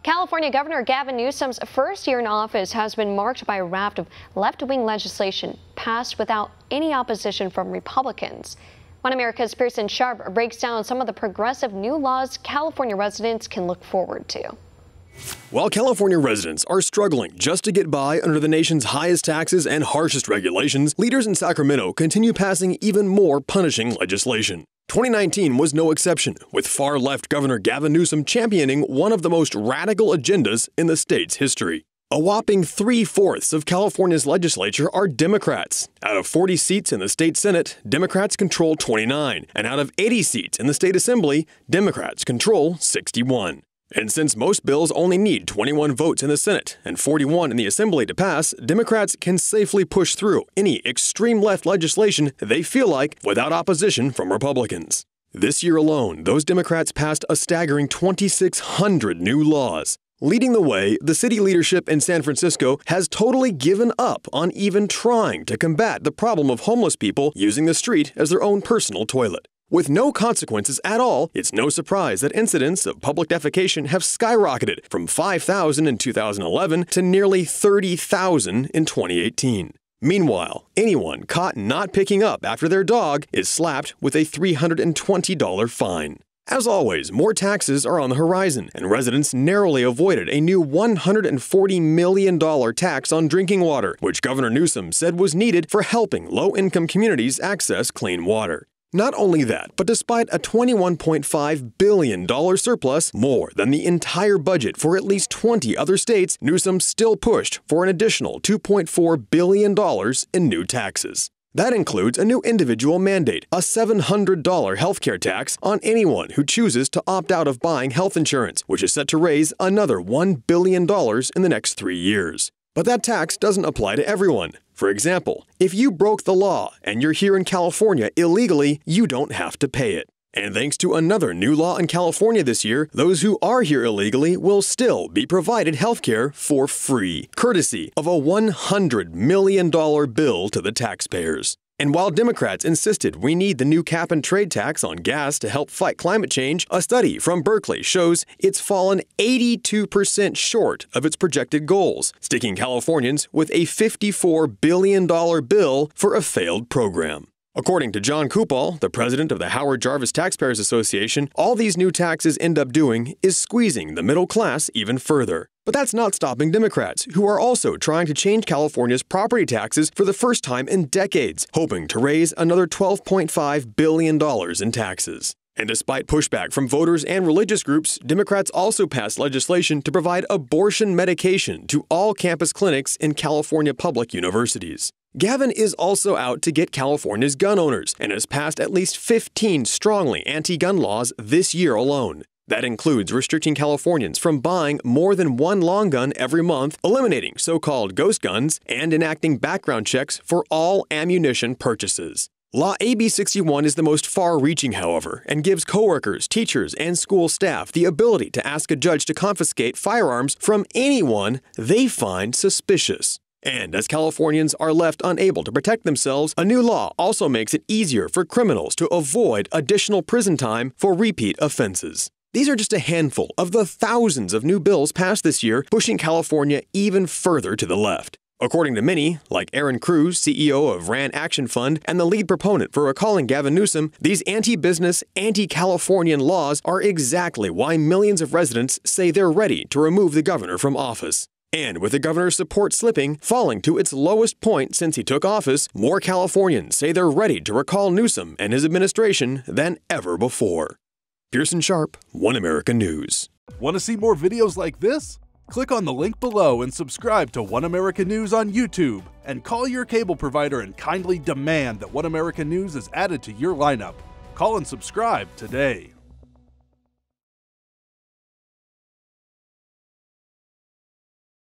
California Governor Gavin Newsom's first year in office has been marked by a raft of left-wing legislation passed without any opposition from Republicans. One America's Pearson breaks down some of the progressive new laws California residents can look forward to. While California residents are struggling just to get by under the nation's highest taxes and harshest regulations, leaders in Sacramento continue passing even more punishing legislation. 2019 was no exception, with far-left Governor Gavin Newsom championing one of the most radical agendas in the state's history. A whopping 3/4 of California's legislature are Democrats. Out of 40 seats in the state Senate, Democrats control 29, and out of 80 seats in the state Assembly, Democrats control 61. And since most bills only need 21 votes in the Senate and 41 in the Assembly to pass, Democrats can safely push through any extreme left legislation they feel like without opposition from Republicans. This year alone, those Democrats passed a staggering 2,600 new laws. Leading the way, the city leadership in San Francisco has totally given up on even trying to combat the problem of homeless people using the street as their own personal toilet. With no consequences at all, it's no surprise that incidents of public defecation have skyrocketed from 5,000 in 2011 to nearly 30,000 in 2018. Meanwhile, anyone caught not picking up after their dog is slapped with a $320 fine. As always, more taxes are on the horizon, and residents narrowly avoided a new $140 million tax on drinking water, which Governor Newsom said was needed for helping low-income communities access clean water. Not only that, but despite a $21.5 billion surplus, more than the entire budget for at least 20 other states, Newsom still pushed for an additional $2.4 billion in new taxes. That includes a new individual mandate, a $700 healthcare tax on anyone who chooses to opt out of buying health insurance, which is set to raise another $1 billion in the next 3 years. But that tax doesn't apply to everyone. For example, if you broke the law and you're here in California illegally, you don't have to pay it. And thanks to another new law in California this year, those who are here illegally will still be provided health care for free, courtesy of a $100 million bill to the taxpayers. And while Democrats insisted we need the new cap-and-trade tax on gas to help fight climate change, a study from Berkeley shows it's fallen 82% short of its projected goals, sticking Californians with a $54 billion bill for a failed program. According to John Kupal, the president of the Howard Jarvis Taxpayers Association, all these new taxes end up doing is squeezing the middle class even further. But that's not stopping Democrats, who are also trying to change California's property taxes for the first time in decades, hoping to raise another $12.5 billion in taxes. And despite pushback from voters and religious groups, Democrats also passed legislation to provide abortion medication to all campus clinics in California public universities. Gavin is also out to get California's gun owners and has passed at least 15 strongly anti-gun laws this year alone. That includes restricting Californians from buying more than one long gun every month, eliminating so-called ghost guns, and enacting background checks for all ammunition purchases. Law AB 61 is the most far-reaching, however, and gives coworkers, teachers, and school staff the ability to ask a judge to confiscate firearms from anyone they find suspicious. And as Californians are left unable to protect themselves, a new law also makes it easier for criminals to avoid additional prison time for repeat offenses. These are just a handful of the thousands of new bills passed this year, pushing California even further to the left. According to many, like Aaron Cruz, CEO of RAN Action Fund and the lead proponent for recalling Gavin Newsom, these anti-business, anti-Californian laws are exactly why millions of residents say they're ready to remove the governor from office. And with the governor's support slipping, falling to its lowest point since he took office, more Californians say they're ready to recall Newsom and his administration than ever before. Pearson Sharp, One America News. Want to see more videos like this? Click on the link below and subscribe to One America News on YouTube. And call your cable provider and kindly demand that One America News is added to your lineup. Call and subscribe today.